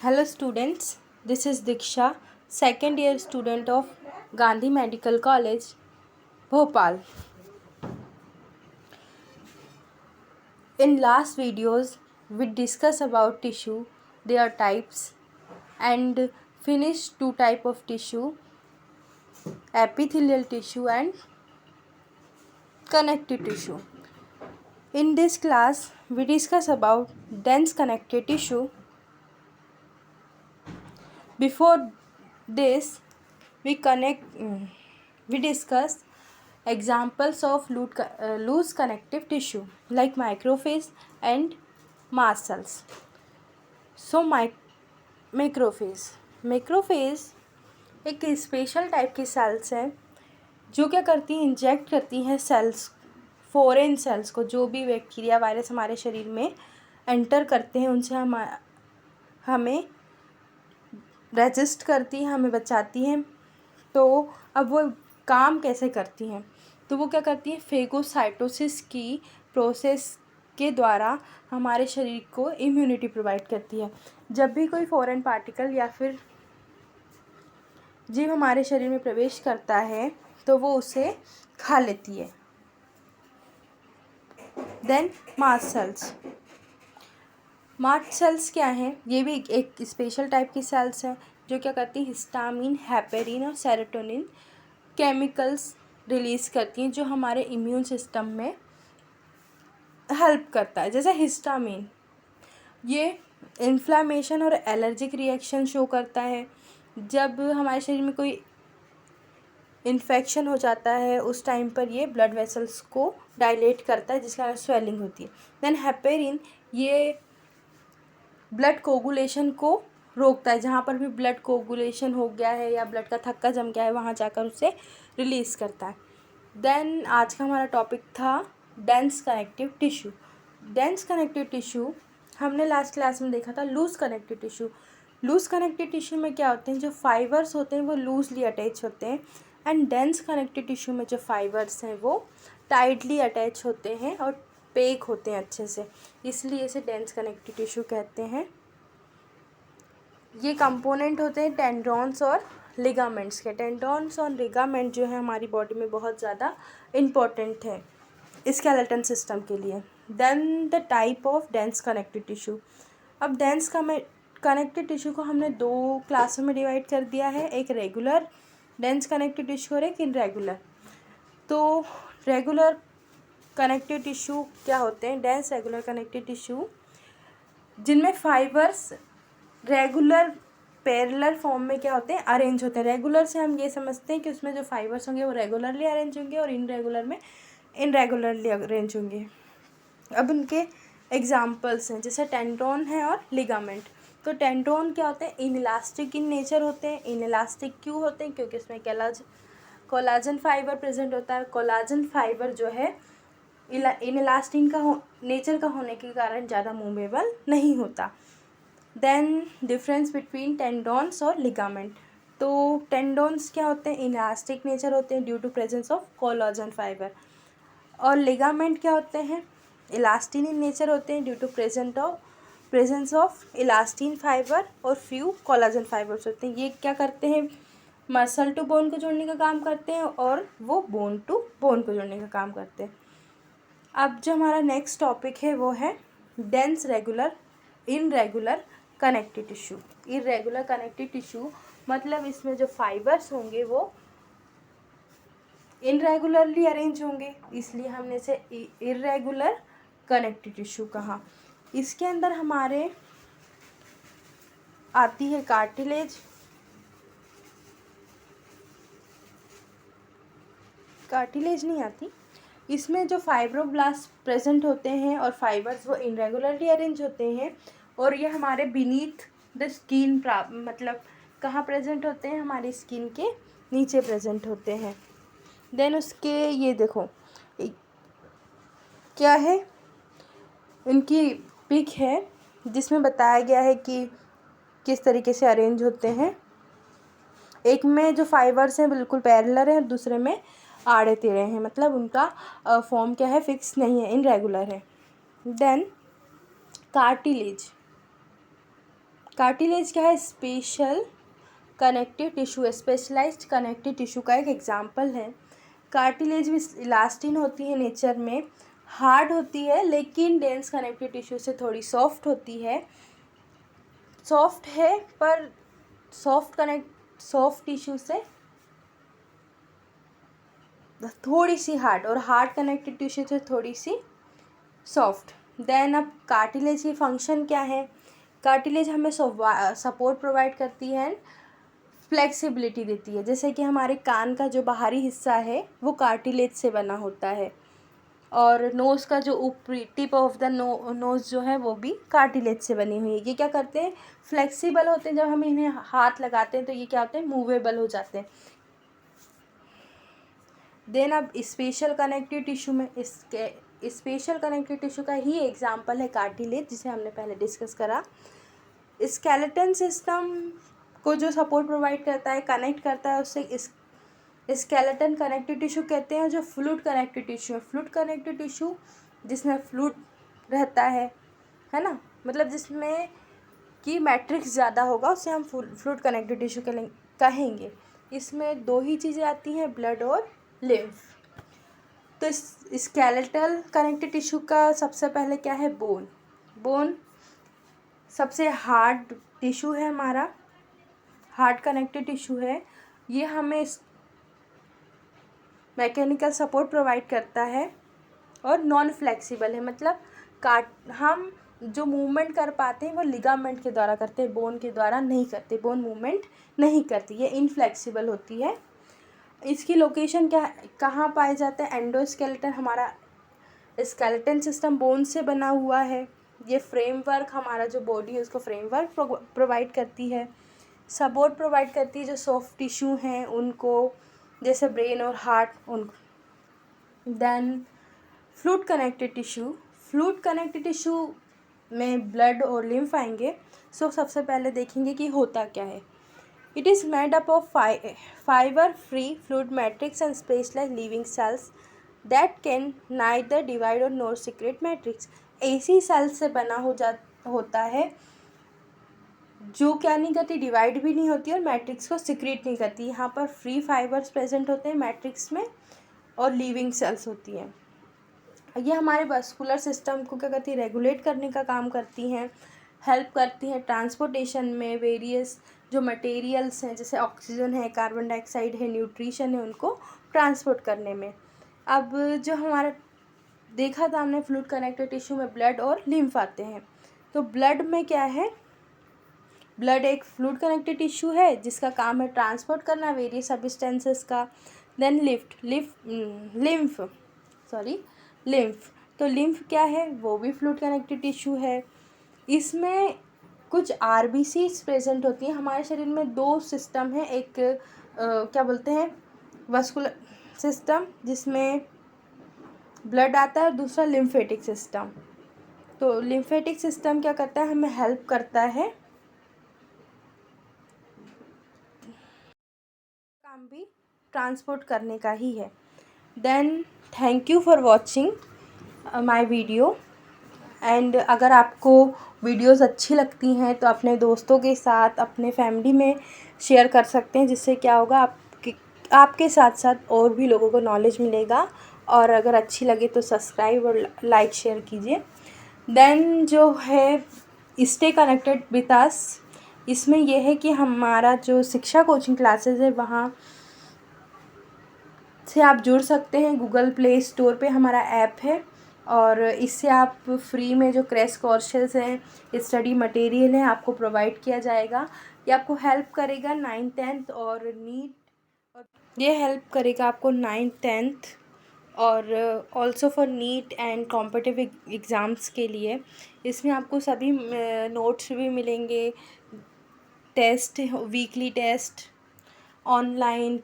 Hello students, this is Diksha, second year student of Gandhi Medical College, Bhopal. In last videos, we discuss about tissue, their types and finished two type of tissue, epithelial tissue and connective tissue. In this class, we discuss about dense connective tissue. Before this, we discuss examples of loose connective tissue like macrophage and mast cells. So macrophage एक special type की sales है जो क्या करती हैं, inject करती हैं sales, foreign sales को, जो भी बैक्टीरिया वायरस हमारे शरीर में एंटर करते हैं उनसे हमें रेजिस्ट करती हैं, हमें बचाती हैं। तो अब वो काम कैसे करती हैं, तो वो क्या करती हैं, फेगोसाइटोसिस की प्रोसेस के द्वारा हमारे शरीर को इम्यूनिटी प्रोवाइड करती है। जब भी कोई फॉरेन पार्टिकल या फिर जीव हमारे शरीर में प्रवेश करता है तो वो उसे खा लेती है। देन मास्ट सेल्स क्या हैं, ये भी एक स्पेशल टाइप की सेल्स हैं जो क्या करती हैं, हिस्टामिन, हेपेरिन और सेरोटोनिन केमिकल्स रिलीज़ करती हैं जो हमारे इम्यून सिस्टम में हेल्प करता है। जैसे हिस्टामिन, ये इन्फ्लामेशन और एलर्जिक रिएक्शन शो करता है। जब हमारे शरीर में कोई इन्फेक्शन हो जाता है उस टाइम पर ये ब्लड वेसल्स को डायलेट करता है जिसका स्वेलिंग होती है। देन हेपेरिन, ये ब्लड कोगुलेशन को रोकता है, जहाँ पर भी ब्लड कोगुलेशन हो गया है या ब्लड का थक्का जम गया है वहाँ जाकर उसे रिलीज़ करता है। देन आज का हमारा टॉपिक था dense connective tissue. Dense connective tissue हमने लास्ट क्लास में देखा था loose connective tissue. Loose connective tissue में क्या होते हैं, जो फाइबर्स होते हैं वो लूजली अटैच होते हैं एंड डेंस कनेक्टिव टिश्यू में जो फाइबर्स हैं वो टाइटली अटैच होते हैं और पेक होते हैं अच्छे से, इसलिए इसे डेंस कनेक्टिव टिश्यू कहते हैं। ये कंपोनेंट होते हैं टेंडोन्स और लिगामेंट्स के। टेंडोन्स और लिगामेंट जो है हमारी बॉडी में बहुत ज़्यादा इम्पोर्टेंट है स्केलेटन सिस्टम के लिए। Then the type of dense connective tissue. अब डेंस कनेक्टिव टिश्यू को हमने दो क्लासों में डिवाइड कर दिया है, एक रेगुलर डेंस कनेक्टिव टिश्यू और एक इनरेगुलर। तो रेगुलर कनेक्टिव टिश्यू क्या होते हैं, डेंस रेगुलर कनेक्टिव टिश्यू जिनमें फाइबर्स रेगुलर पैरेलल फॉर्म में क्या होते हैं, अरेंज होते हैं। रेगुलर से हम ये समझते हैं कि उसमें जो फाइबर्स होंगे वो रेगुलरली अरेंज होंगे और इनरेगुलर में इनरेगुलरली अरेंज होंगे। अब उनके एग्जाम्पल्स हैं, जैसे टेंडोन है और लिगामेंट। तो टेंडोन क्या होते हैं, इनइलास्टिक इन नेचर होते हैं। इनइलास्टिक क्यों होते हैं, क्योंकि इसमें कोलाजन फाइबर प्रेजेंट होता है। कोलाजन फाइबर जो है इनइलास्टिक का नेचर का होने के कारण ज़्यादा मूवेबल नहीं होता। देन डिफरेंस बिटवीन टेंडोन्स और लिगामेंट। तो टेंडोन्स क्या होते हैं, इलास्टिक नेचर होते हैं due to presence of collagen fibre, और लिगामेंट क्या होते हैं, इलास्टिन इन नेचर होते हैं due to presence of elastin fibre और फ्यू कोलाजन फाइबर्स होते हैं। ये क्या करते हैं, मसल टू बोन को जोड़ने का काम करते हैं और वो बोन टू बोन को जोड़ने का काम करते हैं। अब जो हमारा नेक्स्ट टॉपिक है वो है dense irregular connective tissue. Irregular connective tissue मतलब इसमें जो फाइबर्स होंगे वो इनरेगुलरली अरेंज होंगे, इसलिए हमने इसे इरेगुलर कनेक्टिव टिश्यू कहा। इसके अंदर हमारे आती है कार्टिलेज नहीं आती, इसमें जो फाइब्रोब्लास्ट प्रेजेंट होते हैं और फाइबर्स वो इनरेगुलरली अरेंज होते हैं और ये हमारे बीनीथ द स्किन मतलब कहाँ प्रेजेंट होते हैं, हमारी स्किन के नीचे प्रेजेंट होते हैं। देन उसके ये देखो क्या है, इनकी पिक है जिसमें बताया गया है कि किस तरीके से अरेंज होते हैं। एक में जो फाइबर्स हैं बिल्कुल पैरेलल है और दूसरे में आड़े तेढ़े हैं, मतलब उनका फॉर्म क्या है, फिक्स नहीं है, इनरेगुलर है। देन कार्टिलेज कार्टिलेज क्या है? Special connective tissue, specialised connective tissue का एक एग्जाम्पल है। कार्टिलेज भी इलास्टिन होती है नेचर में, हार्ड होती है लेकिन डेंस कनेक्टिव टिश्यू से थोड़ी सॉफ्ट होती है, सॉफ्ट है पर सॉफ्ट टिश्यू से थोड़ी सी हार्ड, और हार्ड कनेक्टिव टिश्यू से थोड़ी सी सॉफ्ट। देन अब कार्टिलेज की फंक्शन क्या है? कार्टिलेज हमें सपोर्ट प्रोवाइड करती है, फ्लेक्सिबिलिटी देती है। जैसे कि हमारे कान का जो बाहरी हिस्सा है वो कार्टिलेज से बना होता है, और नोज़ का जो ऊपरी टिप ऑफ द नोज़ जो है वो भी कार्टिलेज से बनी हुई है। ये क्या करते हैं? फ्लेक्सिबल होते हैं। जब हम इन्हें हाथ लगाते हैं तो ये क्या होते हैं? मूवेबल हो जाते हैं। देन अब स्पेशल कनेक्टिव टिश्यू में, इसके स्पेशल कनेक्टिव टिश्यू का ही एग्जांपल है कार्टिलेज, जिसे हमने पहले डिस्कस करा। स्केलेटन सिस्टम को जो सपोर्ट प्रोवाइड करता है, कनेक्ट करता है, उससे स्केलेटन कनेक्टिव टिश्यू कहते हैं। जो फ्लूइड कनेक्टिव टिश्यू है, फ्लूइड कनेक्टिव टिश्यू जिसमें फ्लूइड रहता है ना, मतलब जिसमें कि मैट्रिक्स ज़्यादा होगा, उसे हम फ्लूइड कनेक्टिव टिश्यू कहेंगे। इसमें दो ही चीज़ें आती हैं, ब्लड और लिम्फ। तो स्केलेटल कनेक्टिव टिश्यू का सबसे पहले क्या है? बोन। बोन सबसे हार्ड टिश्यू है हमारा, हार्ड कनेक्टिव टिश्यू है। ये हमें मैकेनिकल सपोर्ट प्रोवाइड करता है और नॉन फ्लेक्सिबल है, मतलब हम जो मूवमेंट कर पाते हैं वो लिगामेंट के द्वारा करते हैं, बोन के द्वारा नहीं करते। बोन मूवमेंट नहीं करती, ये इनफ्लेक्सिबल होती है। इसकी लोकेशन कहाँ पाए जाते हैं? एंडोस्केलेटन। हमारा स्केलेटन सिस्टम बोन से बना हुआ है। ये फ्रेमवर्क, हमारा जो बॉडी है उसको फ्रेमवर्क प्रोवाइड करती है, सपोर्ट प्रोवाइड करती है जो सॉफ्ट टिश्यू हैं उनको, जैसे ब्रेन और हार्ट उनको। Then fluid connective tissue. Fluid connective tissue में ब्लड और लिम्फ आएंगे। सो सबसे पहले देखेंगे कि होता क्या है। It is made up of fiber-free fluid matrix and specialized living cells that can neither divide or nor secrete matrix। ऐसी सेल्स से बना होता है जो क्या नहीं करती? डिवाइड भी नहीं होती और मैट्रिक्स को सिक्रीट नहीं करती। यहाँ पर फ्री फाइबर्स प्रेजेंट होते हैं मैट्रिक्स में, और लिविंग सेल्स होती हैं। ये हमारे वस्कुलर सिस्टम को क्या करती है? रेगुलेट करने का काम करती हैं, हेल्प करती हैं ट्रांसपोर्टेशन में। वेरियस जो मटेरियल्स हैं, जैसे ऑक्सीजन है, कार्बन डाइऑक्साइड है, न्यूट्रिशन है, उनको ट्रांसपोर्ट करने में। अब जो हमारा देखा था हमने, फ्लूइड कनेक्टिव टिश्यू में ब्लड और लिम्फ आते हैं। तो ब्लड में क्या है? ब्लड एक फ्लूइड कनेक्टिव टिश्यू है जिसका काम है ट्रांसपोर्ट करना वेरियस सब्सटेंसेस का। Then lymph. तो लिम्फ क्या है? वो भी फ्लूइड कनेक्टिव टिश्यू है। इसमें कुछ आरबीसीज प्रेजेंट होती हैं। हमारे शरीर में दो सिस्टम है, एक क्या बोलते हैं, वस्कुलर सिस्टम जिसमें ब्लड आता है, और दूसरा लिम्फेटिक सिस्टम। तो लिम्फेटिक सिस्टम क्या करता है? हमें हेल्प करता है, काम भी ट्रांसपोर्ट करने का ही है। Then thank you for watching my video. And अगर आपको वीडियोस अच्छी लगती हैं तो अपने दोस्तों के साथ, अपने फैमिली में शेयर कर सकते हैं, जिससे क्या होगा, आपके साथ साथ और भी लोगों को नॉलेज मिलेगा। और अगर अच्छी लगे तो सब्सक्राइब और लाइक शेयर कीजिए। देन जो है स्टे कनेक्टेड विद अस, इसमें यह है कि हमारा जो शिक्षा कोचिंग क्लासेस है वहाँ से आप जुड़ सकते हैं। गूगल प्ले स्टोर पे हमारा ऐप है, और इससे आप फ्री में जो क्रैश कोर्सेज हैं, स्टडी मटेरियल है, आपको प्रोवाइड किया जाएगा। ये आपको हेल्प करेगा 9th 10th और नीट, और ये हेल्प करेगा आपको 9th 10th और also for neat and competitive exams के लिए। इसमें आपको सभी नोट्स भी मिलेंगे, टेस्ट, वीकली टेस्ट, ऑनलाइन